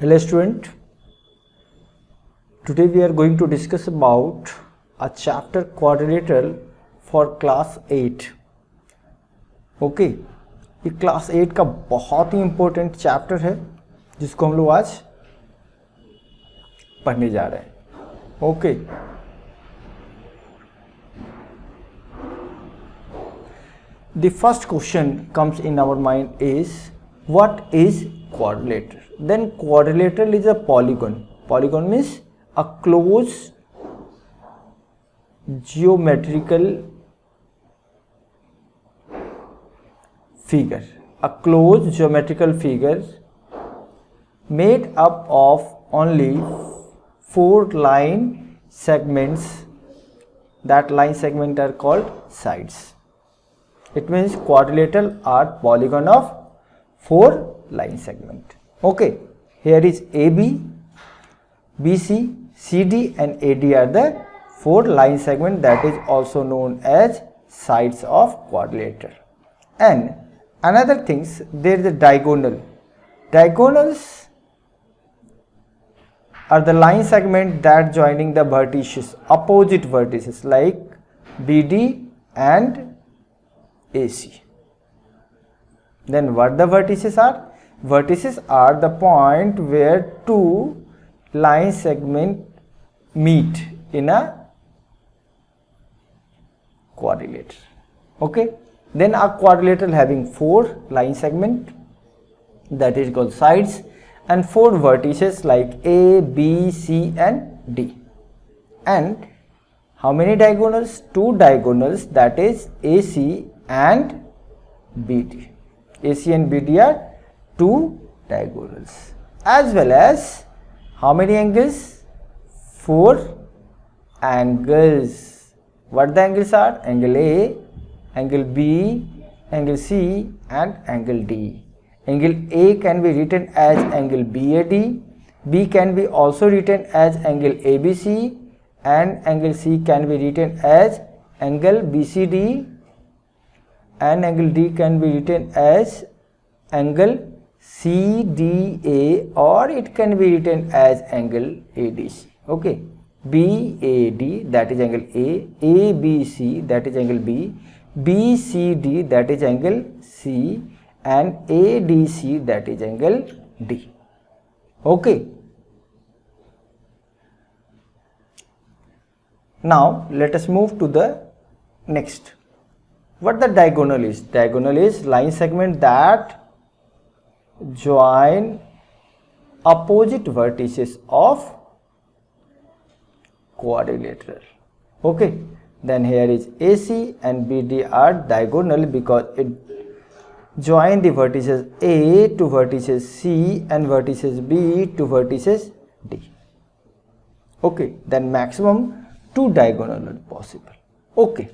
Hello student, today we are going to discuss about a chapter quadrilateral for class 8. Okay ये class 8 का बहुत ही important chapter है जिसको हम लोग आज पढ़ने जा रहे हैं. Okay The first question comes in our mind is what is quadrilateral? Then quadrilateral is a polygon. Polygon means a closed geometrical figure. A closed geometrical figure made up of only 4 line segments. That line segment are called sides. It means quadrilateral are polygon of 4 line segment. Okay, here is AB, BC, CD and AD are the 4 line segment that is also known as sides of quadrilateral. And another things, there is a diagonal. Diagonals are the line segment that joining the vertices, opposite vertices like BD and AC. Then what the vertices are? Vertices are the point where 2 line segment meet in a quadrilateral. Okay. Then a quadrilateral having 4 line segment, that is called sides, and 4 vertices like A, B, C and D. And how many diagonals? 2 diagonals, that is AC and BD. AC and BD are 2 diagonals, as well as how many angles? 4 angles. What the angles are? Angle A, angle B, angle C and angle D. Angle A can be written as angle BAD, B can be also written as angle ABC and angle C can be written as angle BCD and angle D can be written as angle CDA or it can be written as angle ADC. Okay, BAD that is angle A, ABC that is angle B, BCD that is angle C and ADC that is angle D. Okay. Now let us move to the next. What the diagonal is? Diagonal is line segment that join opposite vertices of quadrilateral. Okay. Then here is AC and BD are diagonal because it join the vertices A to vertices C and vertices B to vertices D. Okay. Then maximum 2 diagonal are possible. Okay.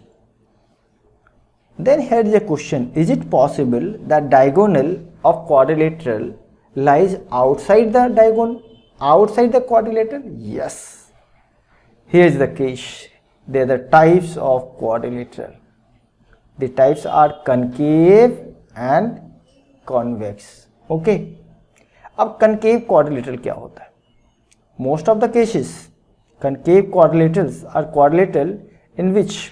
Then here is a question, is it possible that diagonal of quadrilateral lies outside the diagonal, outside the quadrilateral? Yes. Here is the case. They are the types of quadrilateral. The types are concave and convex. Okay. अब concave quadrilateral क्या होता है? Most of the cases concave quadrilaterals are quadrilateral in which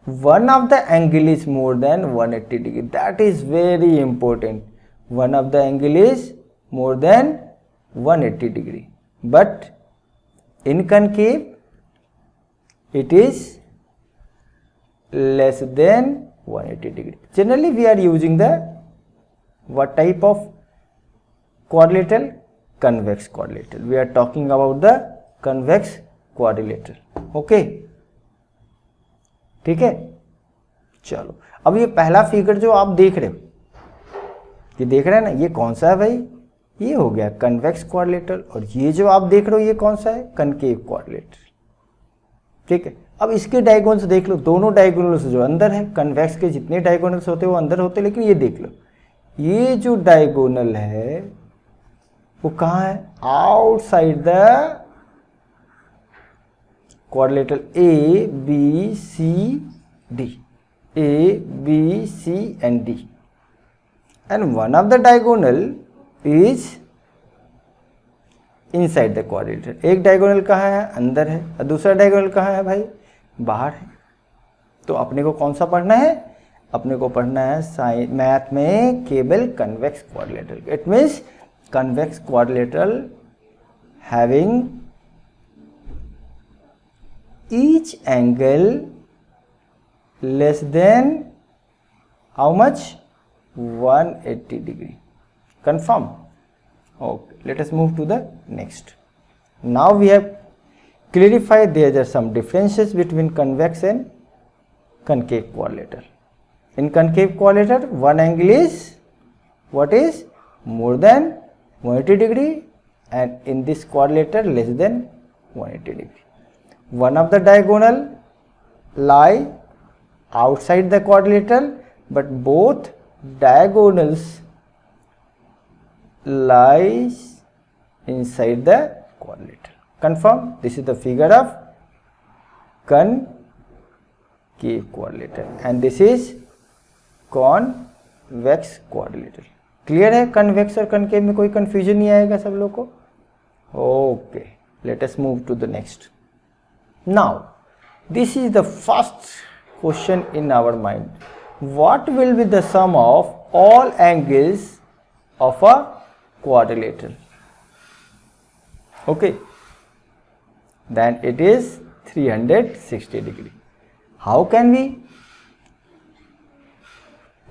one of the angle is more than 180 degree. That is very important. One of the angle is more than 180 degree. But in concave, it is less than 180 degree. Generally, we are using the what type of quadrilateral? Convex quadrilateral. We are talking about the convex quadrilateral. Okay. ठीक है, चलो अब ये पहला figure जो आप देख रहे हो, ये देख रहे हैं ना, ये कौन सा है भाई? ये हो गया कन्वेक्स क्वाड्रिलेटरल. और ये जो आप देख रहे हो ये कौन सा है? Concave quadrilateral. ठीक है. अब इसके डायगोनल्स देख लो, दोनों डायगोनल्स जो अंदर है, कन्वेक्स के जितने डायगोनल्स होते हैं वो अंदर होते हैं, लेकिन ये देख लो, ये जो डायगोनल है वो कहाँ है? Outside the quadrilateral A, B, C, D. A, B, C and D. And one of the diagonal is inside the quadrilateral. एक डायगोनल कहाँ है, अंदर है, और दूसरा डायगोनल कहाँ है भाई, बाहर है। तो अपने को कौन सा पढ़ना है, अपने को पढ़ना है मैथ में केवल convex quadrilateral. It means convex quadrilateral having each angle less than how much, 180 degree. Confirm? Okay, let us move to the next. Now we have clarified there are some differences between convex and concave quadrilateral. In concave quadrilateral, one angle is what is more than 180 degree, and in this quadrilateral less than 180 degree. One of the diagonal lie outside the quadrilateral, but both diagonals lies inside the quadrilateral. Confirm? This is the figure of concave quadrilateral and this is convex quadrilateral. Clear है? Convex और concave में कोई confusion नहीं आएगा सब लोग को? Okay, let us move to the next. Now this is the first question in our mind. What will be the sum of all angles of a quadrilateral? Okay, then it is 360 degree. How can we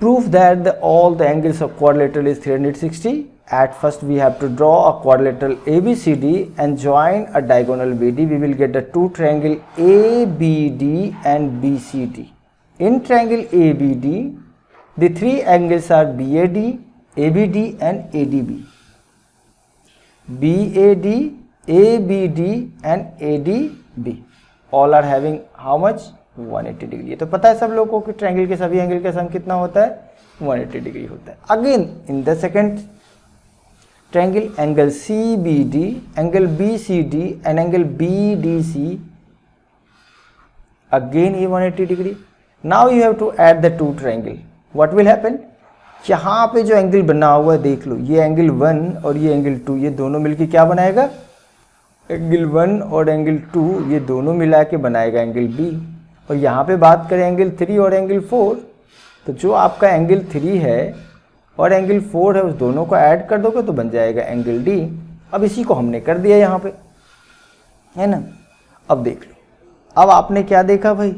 prove that all the angles of quadrilateral is 360? At first we have to draw a quadrilateral ABCD and join a diagonal BD. We will get the two triangle ABD and BCD. In triangle ABD, the three angles are BAD, ABD and ADB. BAD, ABD and ADB all are having how much? 180 degree. तो पता है सब लोगों को कि triangle के सभी angle का सम कितना होता है? 180 डिग्री होता है. Again in the second triangle, angle CBD, angle BCD and angle BDC again ये 180 degree. Now you have to add the two triangle. What will happen? यहाँ पे जो एंगल बना हुआ है देख लो, ये एंगल 1 और ये एंगल 2, ये दोनों मिलके क्या बनाएगा? एंगल 1 और एंगल 2 ये दोनों मिला के बनाएगा एंगल B. और यहाँ पे बात करें एंगल 3 और एंगल 4, तो जो आपका एंगल 3 है और एंगल 4 है उस दोनों को ऐड कर दोगे तो बन जाएगा एंगल D. अब इसी को हमने कर दिया यहाँ पे, है ना. अब देख लो, अब आपने क्या देखा भाई,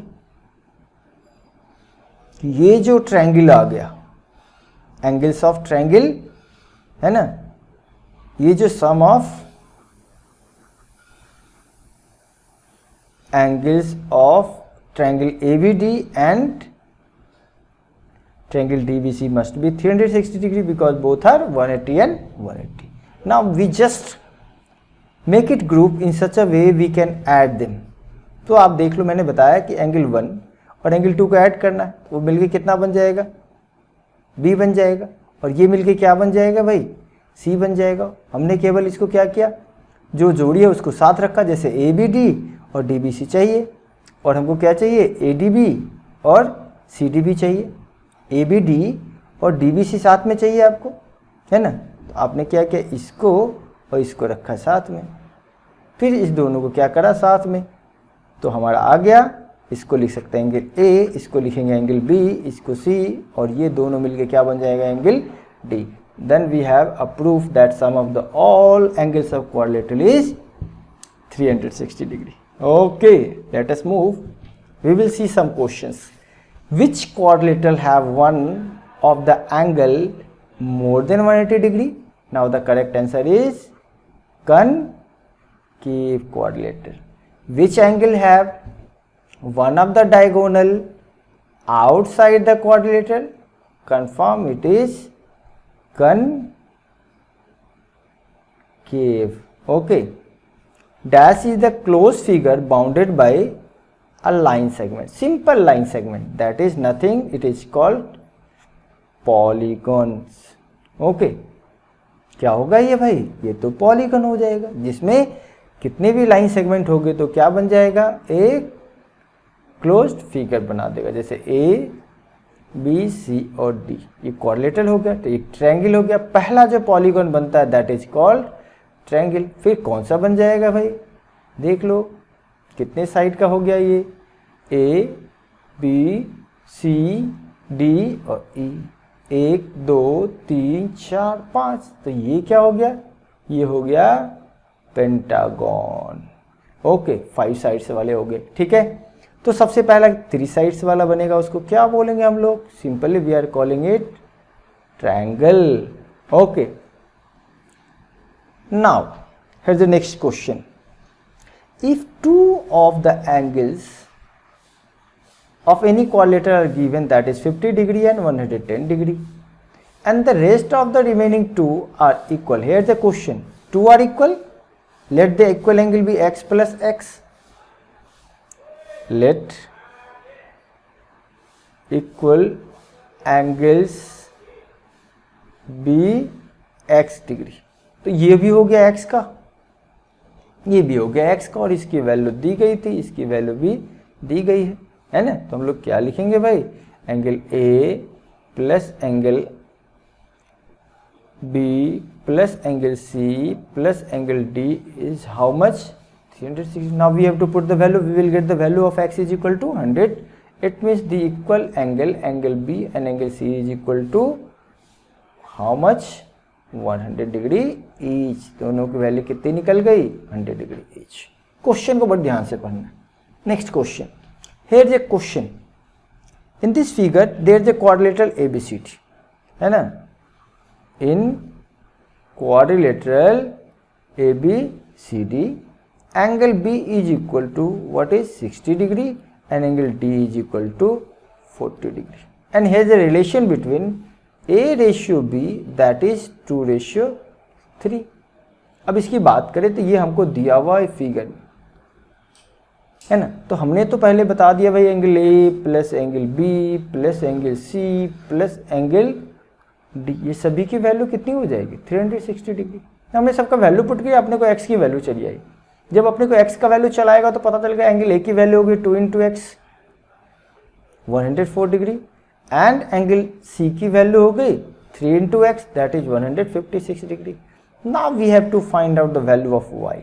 ये जो ट्रायंगल आ गया, एंगल्स ऑफ ट्रायंगल है ना, ये जो sum of angles of triangle ABD and triangle DBC must be 360 degree because both are 180 and 180. Now we just make it group in such a way we can add them. तो आप देख लो, मैंने बताया कि एंगल 1 और angle 2 को add करना है, वो मिलके कितना बन जाएगा? B बन जाएगा. और ये मिलके क्या बन जाएगा भाई? C बन जाएगा. हमने केवल इसको क्या किया, जो जोड़ी है उसको साथ रखा, जैसे ABD और DBC चाहिए, और हमको क्या चाहिए? ADB और CDB चाहिए. ABD और DBC साथ में चाहिए आपको, है ना. तो आपने क्या किया, इसको और इसको रखा साथ में, फिर इस दोनों को क्या करा साथ में, तो हमारा आ गया. इसको लिख सकते हैं एंगल A, इसको लिखेंगे एंगल B, इसको C, और ये दोनों मिलके क्या बन जाएगा? Angle D. Then we have a proof that sum of the all angles of quadrilateral is 360 degree. Okay, let us move. We will see some questions. Which quadrilateral have one of the angle more than 180 degree? Now the correct answer is concave quadrilateral. Which angle have one of the diagonal outside the quadrilateral? Confirm, it is concave. Okay. Dash is the closed figure bounded by a line segment, simple line segment, that is nothing, it is called polygons. Okay. क्या होगा ये भाई? ये तो polygon हो जाएगा, जिसमें कितने भी लाइन सेगमेंट होंगे तो क्या बन जाएगा? एक क्लोज्ड फिगर बना देगा. जैसे A बी सी और डी, ये क्वाड्रिलेटरल हो गया, तो एक ट्रायंगल हो गया। पहला जो पॉलीगॉन बनता है दैट इज कॉल्ड ट्रायंगल। फिर कौन सा बन जाएगा भाई, देख लो कितने साइड का हो गया ये, ए बी सी डी और ई, 1 2 3 4 5, तो ये क्या हो गया, ये हो गया पेंटागन। ओके, 5 साइड्स वाले हो गए, ठीक है। तो सबसे पहला 3 साइड्स वाला बनेगा, उसको क्या बोलेंगे हम लोग, simply we are calling it triangle. Okay, now here the next question, if 2 of the angles of any quadrilateral are given, that is 50 degree and 110 degree, and the rest of the remaining 2 are equal. Here the question, 2 are equal, let the equal angle be x plus x. Let equal angles be x degree. तो ये भी हो गया x का, ये भी हो गया x का, और इसकी वैल्यू दी गई थी, इसकी वैल्यू भी दी गई है ना। तो हम लोग क्या लिखेंगे भाई, angle A plus angle B plus angle C plus angle D is how much, 360. Now we have to put the value, we will get the value of x is equal to 100. It means the equal angle B and angle C is equal to how much, 100 degree each. दोनों की value कितनी निकल गई, 100 degree each. Question को बड़े ध्यान से पढ़ना। Next question, here is a question, in this figure there is a quadrilateral ABCD, है ना। In quadrilateral ABCD angle B is equal to what is 60 degree and angle D is equal to 40 degree, and here is a relation between A ratio B that is 2:3। अब इसकी बात करें तो ये हमको दिया हुआ है फिगर में, है ना। तो हमने तो पहले बता दिया भाई angle A plus angle B plus angle C plus angle D, ये सभी की वैल्यू कितनी हो जाएगी, 360 डिग्री। हमने सबका वैल्यू पुट किया, अपने को x की वैल्यू चली आई। जब अपने को x का वैल्यू चलाएगा तो पता चलेगा एंगल A की वैल्यू होगी 2 × x 104 degree, and angle C की वैल्यू हो गई 3 × x that is 156 degree. Now we have to find out the value of y।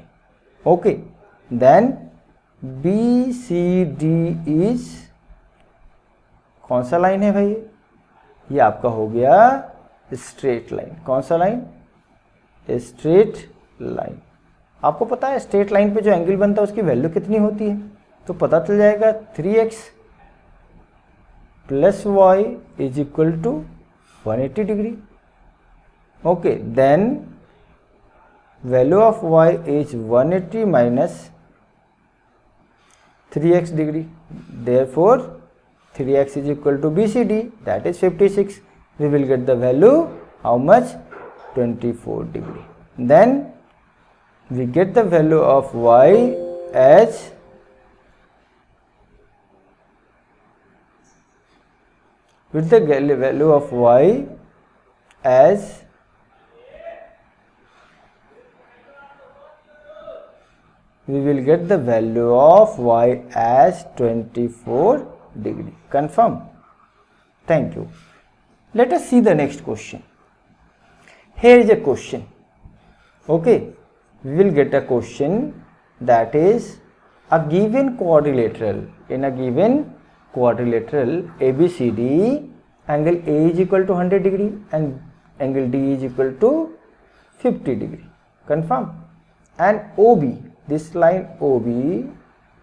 Okay, then BCD is कौन सा लाइन है भाई, ये आपका हो गया स्ट्रेट लाइन। कौन सा लाइन, स्ट्रेट लाइन। आपको पता है स्ट्रेट लाइन पे जो एंगल बनता है उसकी वैल्यू कितनी होती है, तो पता चल जाएगा 3x plus y is equal to 180 degree. Okay, then value of y is 180 minus 3x degree, therefore 3x is equal to BCD that is 56. We will get the value how much, 24 degree. Then we get the value of y as with the value of y as we will get the value of y as 24 degree. Confirm? Thank you. Let us see the next question. Here is a question. Okay, we will get a question that is a given quadrilateral. In a given quadrilateral ABCD, angle A is equal to 100 degree and angle D is equal to 50 degree. Confirm? And OB, this line OB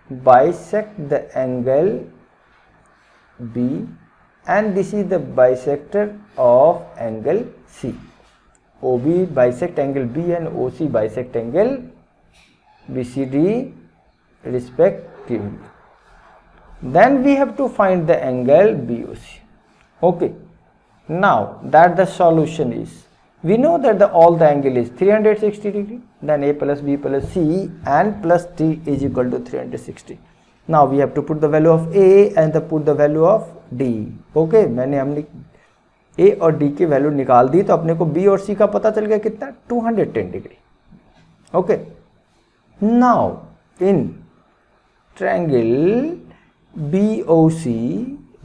bisect the angle B, and this is the bisector of angle C. OB bisect angle B and OC bisect angle BCD respectively. Then we have to find the angle BOC. Okay, now that the solution is, we know that all the angle is 360 degree, then A plus B plus C and plus D is equal to 360. Now we have to put the value of A and put the value of D. Okay, हमने A और D की value निकाल दी, तो अपने को B और C का पता चल गया कितना, 210 degree. Okay, now in triangle BOC,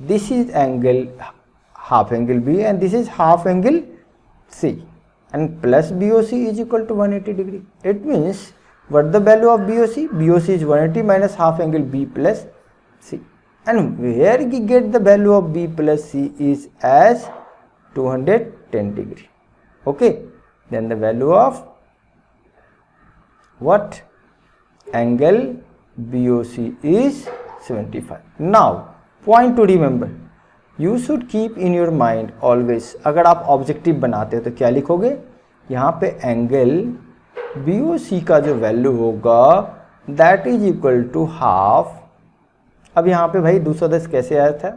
this is angle half angle B and this is half angle C, and plus BOC is equal to 180 degree. It means what the value of BOC? BOC is 180 minus half angle B plus C, and where we get the value of B plus C is as 210 degree. Okay, then the value of what? Angle BOC is 75. Now point to remember, you should keep in your mind always, अगर आप objective बनाते हो तो क्या लिखोगे? यहाँ पे angle BOC का जो वैल्यू होगा that is equal to half. अब यहाँ पे भाई 210 कैसे आया था?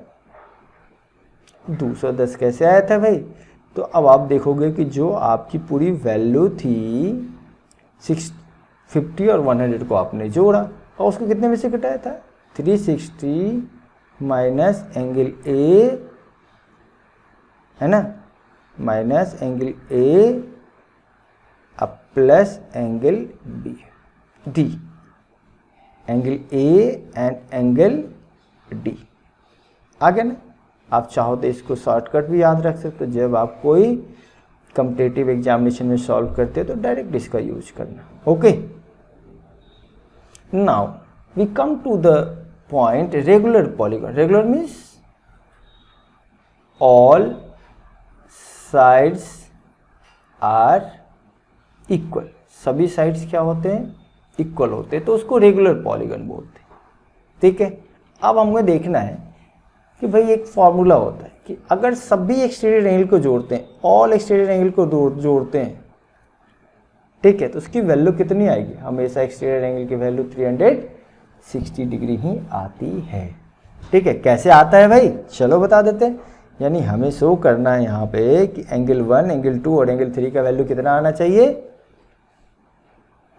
210 कैसे आया था भाई? तो अब आप देखोगे कि जो आपकी पूरी वैल्यू थी 650 और 100 को आपने जोड़ा और उसको कितने में से घटाया था? 360 माइनस एंगल ए, है ना, माइनस एंगल ए अब plus angle B, D, angle A and angle D. आ गया ना? आप चाहो तो इसको शॉर्टकट भी याद रख सकते हो. जब आप कोई कॉम्पिटिटिव एग्जामिनेशन में सॉल्व करते हो तो डायरेक्ट इसका यूज करना. Okay, now we come to the point regular polygon. Regular means all sides are equal. सभी साइड्स क्या होते हैं? इक्वल होते हैं, तो उसको रेगुलर पॉलीगन बोलते हैं. ठीक है, अब हमें देखना है कि भाई एक फॉर्मूला होता है कि अगर सभी एक्सटीरियर एंगल को जोड़ते हैं, ऑल एक्सटीरियर एंगल को जोड़ते हैं, ठीक है, तो उसकी वैल्यू कितनी आएगी? हमेशा एक्सटीरियर एंगल की वैल्यू 360 डिग्री ही आती है. ठीक है, कैसे आता है भाई? चलो बता देते हैं. यानी हमें शो करना है यहाँ पे कि एंगल 1, एंगल 2 और एंगल 3 का वैल्यू कितना आना चाहिए?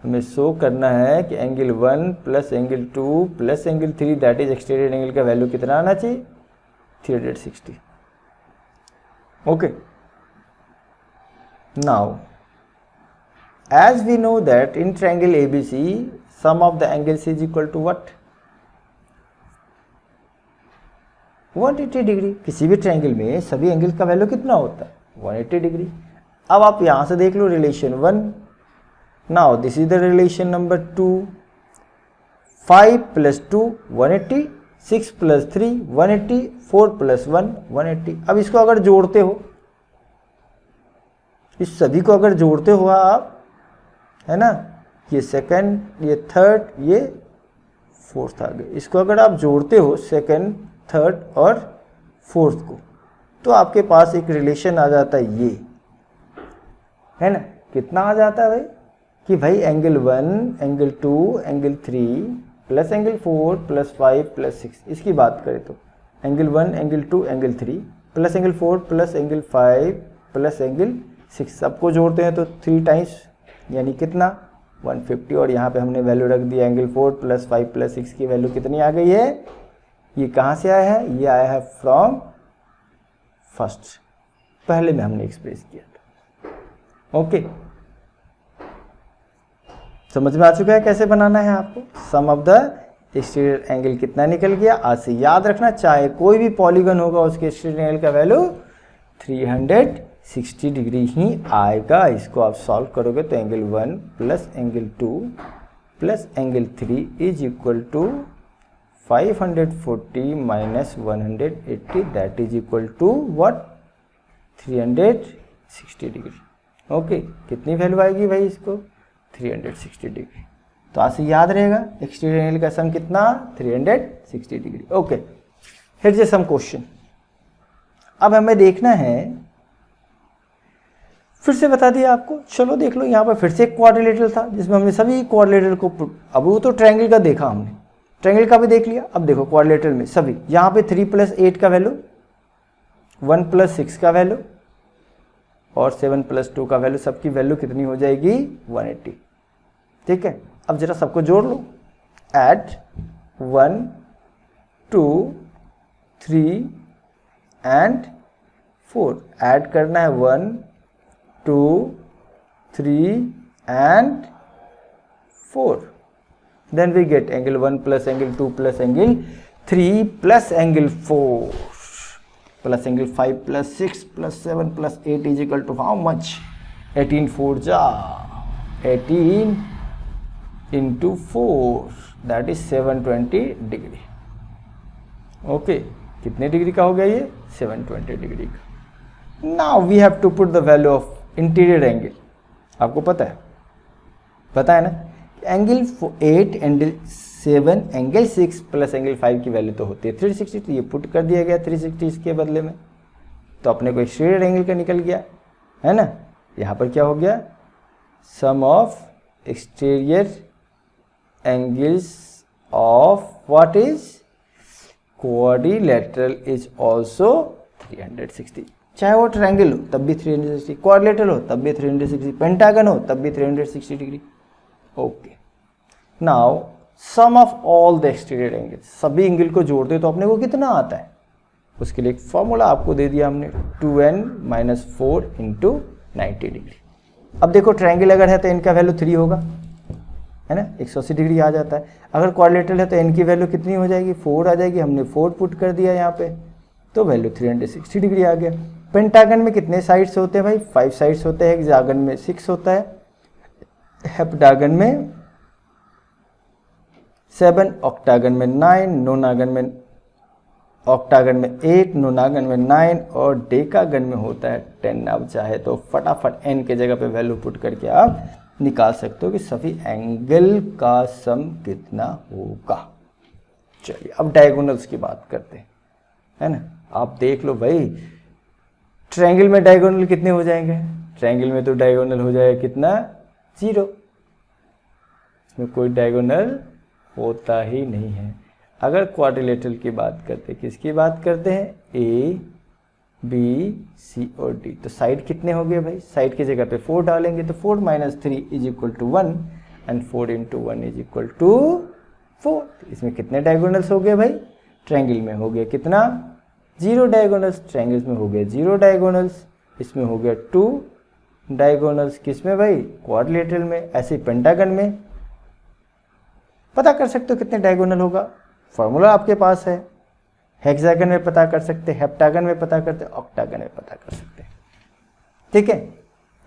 हमें शो करना है कि angle 1 plus angle 2 plus angle 3 that is exterior angle का वैल्यू कितना आना चाहिए? 360. Okay, now as we know that in triangle ABC sum of the angles is equal to what? 180 degree. किसी भी ट्रायंगल में सभी एंगल का वैल्यू कितना होता है? 180 डिग्री. अब आप यहां से देख लो relation 1. Now this is the relation number 2. 5 plus 2 180, 6 plus 3 180, 4 plus 1 180. अब इसको अगर जोड़ते हो, इस सभी को अगर जोड़ते हो आप, है ना, ये सेकंड, ये थर्ड, ये फोर्थ आ गए. इसको अगर आप जोड़ते हो सेकंड, थर्ड और फोर्थ को, तो आपके पास एक रिलेशन आ जाता है ये, है ना. कितना आ जाता है भाई? कि भाई angle 1, angle 2, angle 3 plus angle 4 plus 5 plus 6. इसकी बात करें तो angle 1, angle 2, angle 3 plus angle 4 plus angle 5 plus angle 6, सबको जोड़ते हैं तो 3 टाइम्स, यानी कितना? 150. और यहाँ पे हमने वैल्यू रख दी एंगल 4 प्लस 5 प्लस 6 की वैल्यू कितनी आ गई है? ये कहाँ से आया है? ये आया है फ्रॉम फर्स्ट, पहले में हमने एक्सप्रेस किया था. ओके, समझ में आ चुका है कैसे बनाना है आपको? सम ऑफ द एक्सटीरियर एंगल कितना निकल गया? आज से याद रखना, चाहे कोई भी पॉलीगन होगा उसके एक्सटीरियर एंगल का वैल्यू 360 डिग्री ही आएगा. इसको आप सॉल्व करोगे तो angle 1 plus angle 2 plus angle 3 is equal to 540 minus 180 that is equal to what? 360 degree. Okay, कितनी वैल्यू आएगी भाई इसको? 360 डिग्री. तो आज से याद रहेगा एक्सटीरियर एंगल का सम कितना? 360 degree. Okay, here is some question. अब हमें देखना है, फिर से बता दिया आपको, चलो देख लो. यहाँ पर फिर से एक क्वाड्रिलेटरल था जिसमें हमने सभी क्वाड्रिलेटरल को, अब वो तो ट्रायंगल का देखा हमने, ट्रायंगल का भी देख लिया. अब देखो क्वाड्रिलेटरल में सभी, यहाँ पे 3 प्लस 8 का वैल्यू, 1 प्लस 6 का वैल्यू और 7 प्लस 2 का वैल्यू, सबकी वैल्यू कितनी हो जाएगी? 180. ठीक है, अब जरा सबको जोड़ लो. Add 1, 2, 3 and 4. ऐड करना है 1, 2, 3 and 4. Then we get angle 1 plus angle 2 plus angle 3 plus angle 4 plus angle 5 plus 6 plus 7 plus 8 is equal to how much? 18 4 जा 18 into 4 that is 720 degree. Okay, कितने डिग्री का हो गया ये? 720 डिग्री का। Now we have to put the value of interior angle. आपको पता है ना, angle 8 angle 7 angle 6 plus angle 5 की वैल्यू तो होती है 360, तो ये पुट कर दिया गया 360 इसके बदले में, तो अपने को एक्सटीरियर एंगल का निकल गया, है ना। यहाँ पर क्या हो गया? Sum of exterior angles of what is quadrilateral is also 360। चाहे वो ट्रायंगल हो तब भी 360, क्वाड्रिलेटरल हो तब भी 360, पेंटागन हो तब भी 360 degree. Okay, now sum of all the exterior angles, सभी एंगल को जोड़ते तो अपने को कितना आता है? उसके लिए एक फॉर्मूला आपको दे दिया हमने, 2n माइनस 4 इंटू 90 डिग्री। अब देखो ट्रायंगल अगर है तो n का वैल्यू 3 होगा, है ना, 180 डिग्री आ जाता है। अगर क्वाड्रिलेटरल है तो n की वैल्यू कितनी हो जाएगी? 4 आ जाएगी। हमने 4 पुट कर दिया यहाँ पे, तो वैल्यू 360 डिग्री आ गया। पेंटागन में कितने साइड्स होते हैं भाई? 5 साइड्स होते हैं। हेक्सागन में 6 होता है, हेप्टागन में 7, ऑक्टागन में 9, नोनागन में 8, नोनागन में 9 और डेकागन में होता है 10। अब चाहे तो फटाफट n के जगह पे वैल्यू पुट करके आप निकाल सकते हो कि सभी एंगल का सम कितना होगा। चलिए अब डायगोनल्स की बात करते हैं, है ना। आप देख लो भाई, ट्रायंगल में डायगोनल कितने हो जाएंगे? ट्रायंगल में तो डायगोनल हो जाएगा कितना? 0। इसमें कोई डायगोनल होता ही नहीं है। अगर क्वाड्रिलेटरल की बात करते हैं, किसकी बात करते हैं? ए बी सी और डी, तो साइड कितने हो गए भाई? साइड की जगह पे 4 डालेंगे तो 4 minus 3 is equal to 1 and 4 into 1 is equal to 4। इसमें कितने डायगोनल्स हो गए भाई? ट्रायंगल में हो गया कितना? 0 डायगोनल्स। ट्रायंगल्स में हो गया 0 डायगोनल्स। इसमें हो गया 2 डायगोनल्स। किसमें भाई? क्वाड्रिलेटरल में। ऐसे पेंटागन में पता कर सकते हो कितने डायगोनल होगा, फॉर्मूला आपके पास है। हेक्सागन में पता कर सकते, हेप्टागन में पता करते, ऑक्टागन में पता कर सकते, ठीक है।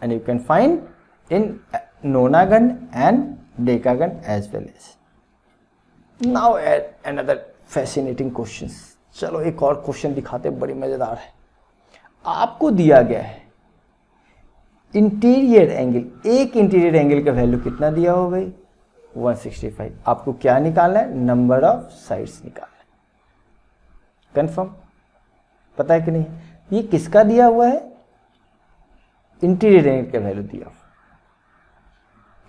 And you can find in nonagon and decagon as well as. Now another fascinating questions. चलो एक और क्वेश्चन दिखाते, बड़ी मजेदार है। आपको दिया गया है इंटीरियर एंगल, एक इंटीरियर एंगल का वैल्यू कितना दिया हो भाई? 165। आपको क्या निकालना है? नंबर ऑफ साइड्स निकालना है। कंफर्म? पता है कि नहीं? ये किसका दिया हुआ है? इंटीरियर एंगल का वैल्यू दिया हुआ,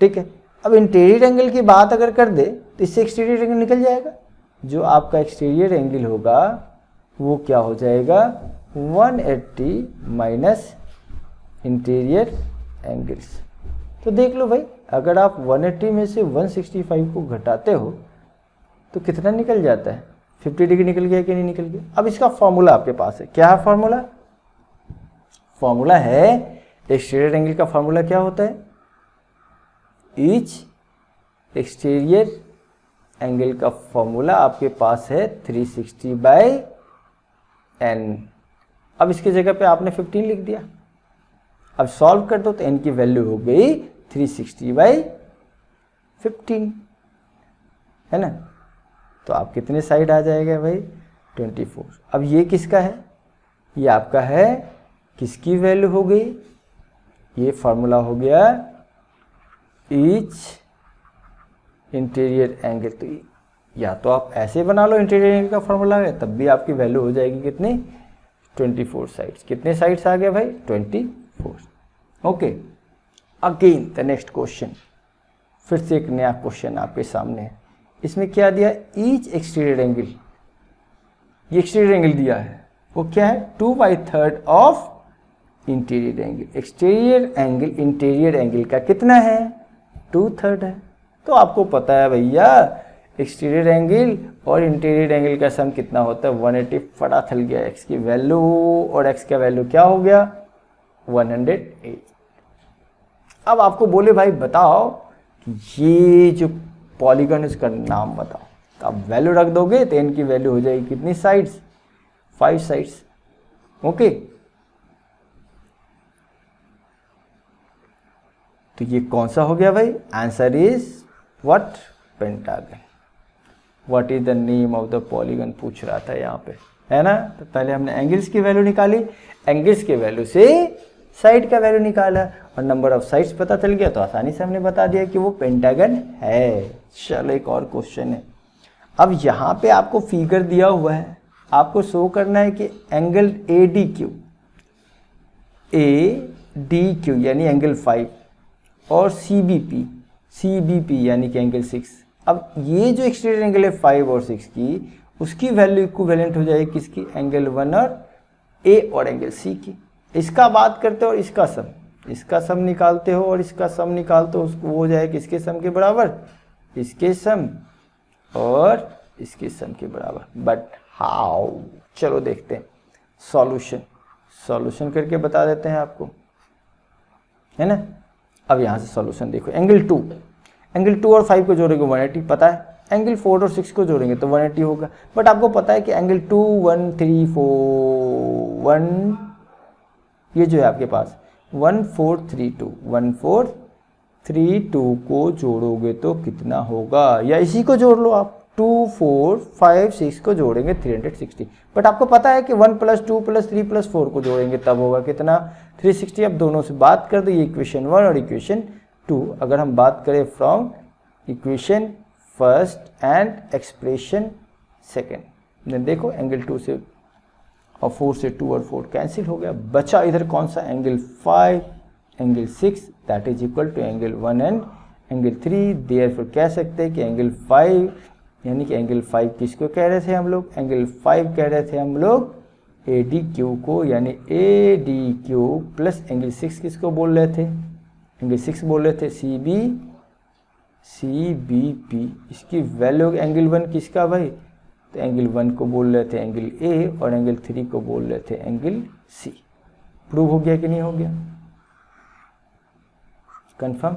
ठीक है। अब इंटीरियर एंगल की बात अगर कर दे तो इससे एक्सटीरियर एंगल निकल जाएगा। जो आपका एक्सटीरियर एंगल होगा वो क्या हो जाएगा? 180 माइनस इंटीरियर एंगल्स। तो देख लो भाई, अगर आप 180 में से 165 को घटाते हो तो कितना निकल जाता है? 50 डिग्री निकल गया कि नहीं निकल गया? अब इसका फॉर्मूला आपके पास है। क्या है फॉर्मूला? फॉर्मूला है, एक्सटीरियर एंगल का फॉर्मूला क्या होता है? ईच एक्सटीरियर एंगल का फॉर्मूला आपके पास है 360 बाई n। अब इसकी जगह पे आपने 15 लिख दिया। अब सॉल्व कर दो तो n की वैल्यू हो गई 360 बाई 15, है ना। तो आप कितने साइड आ जाएगा भाई? 24। अब ये किसका है? ये आपका है। किसकी वैल्यू हो गई? ये फॉर्मूला हो गया ईच इंटीरियर एंगल। तो या तो आप ऐसे बना लो, इंटीरियर एंगल का फॉर्मूला है, तब भी आपकी वैल्यू हो जाएगी कितनी? 24 साइड्स। कितने साइड्स आ गए भाई? 24। Okay, again the next question. फिर से एक नया क्वेश्चन आपके सामने है। इसमें क्या दिया? Each exterior angle. ये एक्सटीरियर एंगल दिया है, वो क्या है? 2/3 of interior angle. Exterior angle interior angle का कितना है? 2/3 है। तो आपको पता है भैया एक्सटीरियर एंगल और इंटीरियर एंगल का सम कितना होता है? 180। फटा थल गया। एक्स की वैल्यू और एक्स का वैल्यू क्या हो गया? 108। अब आपको बोले भाई बताओ कि ये जो पॉलीगन इसका नाम बताओ, तो आप वैल्यू रख दोगे तो n की वैल्यू हो जाएगी कितनी साइड्स? 5 साइड्स। ओके, तो ये कौन सा हो गया भाई? Answer is what? Pentagon. What is the name of the polygon पूछ रहा था यहाँ पे, है ना। तो पहले हमने एंगल्स की वैल्यू निकाली, एंगल्स के वैल्यू से साइड का वैल्यू निकाला और नंबर ऑफ साइड्स पता चल गया, तो आसानी से हमने बता दिया कि वो पेंटागन है। चलो एक और क्वेश्चन है। अब यहाँ पे आपको फिगर दिया हुआ है, आपको शो करना है कि एंगल ADQ यानी एंगल 5 और CBP यानी कि एंगल 6। अब ये जो एक्सटीरियर एंगल है 5 और 6 की, उसकी वैल्यू इक्विवेलेंट हो जाएगी किसकी? एंगल 1 और A और एंगल C की। इसका बात करते हो और इसका सम निकालते हो और इसका सम निकालते हो, उसको हो जाए किसके सम के बराबर? इसके सम और इसके सम के बराबर। But how? चलो देखते हैं सॉल्यूशन करके बता देते हैं आपको, है ना। अब यहाँ से सॉल्यूशन देखो, एंगल 2 और 5 को जोड़ेंगे 180 पता है, एंगल 4 और 6 को जोड़ेंगे तो 180 होगा। बट आपको पता है कि एंगल 2 1 3 4 1 ये जो है आपके पास 1432 को जोड़ोगे तो कितना होगा? या इसी को जोड़ लो आप, 2 4 5 6 को जोड़ेंगे 360। बट आपको पता है कि 1 + 2 + 3 + 4 को जोड़ेंगे तब होगा कितना? 360। अब दोनों से बात कर दो, ये इक्वेशन 1 और इक्वेशन 2। अगर हम बात करें from equation first and expression second, देखो एंगल 2 से और 4 से 2 और 4 कैंसिल हो गया, बचा इधर कौन सा? Angle 5 angle 6 that is equal to angle 1 and angle 3। Therefore कह सकते हैं कि एंगल 5 यानी कि एंगल 5 किसको कह रहे थे हम लोग? एंगल 5 कह रहे थे हम लोग ADQ को, यानी ADQ प्लस एंगल 6 किसको बोल रहे थे? एंगल 6 बोल रहे थे CBP। इसकी वैल्यू एंगल 1 किसका भाई? तो एंगल 1 को बोल रहे थे एंगल A और एंगल 3 को बोल रहे थे एंगल C। प्रूव हो गया कि नहीं हो गया? कंफर्म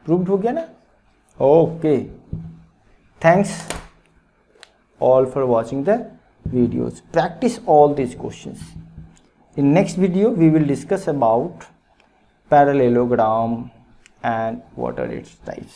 प्रूव्ड हो गया ना? Okay, thanks all for watching the videos. Practice all these questions. In next video we will discuss about parallelogram and what are its types.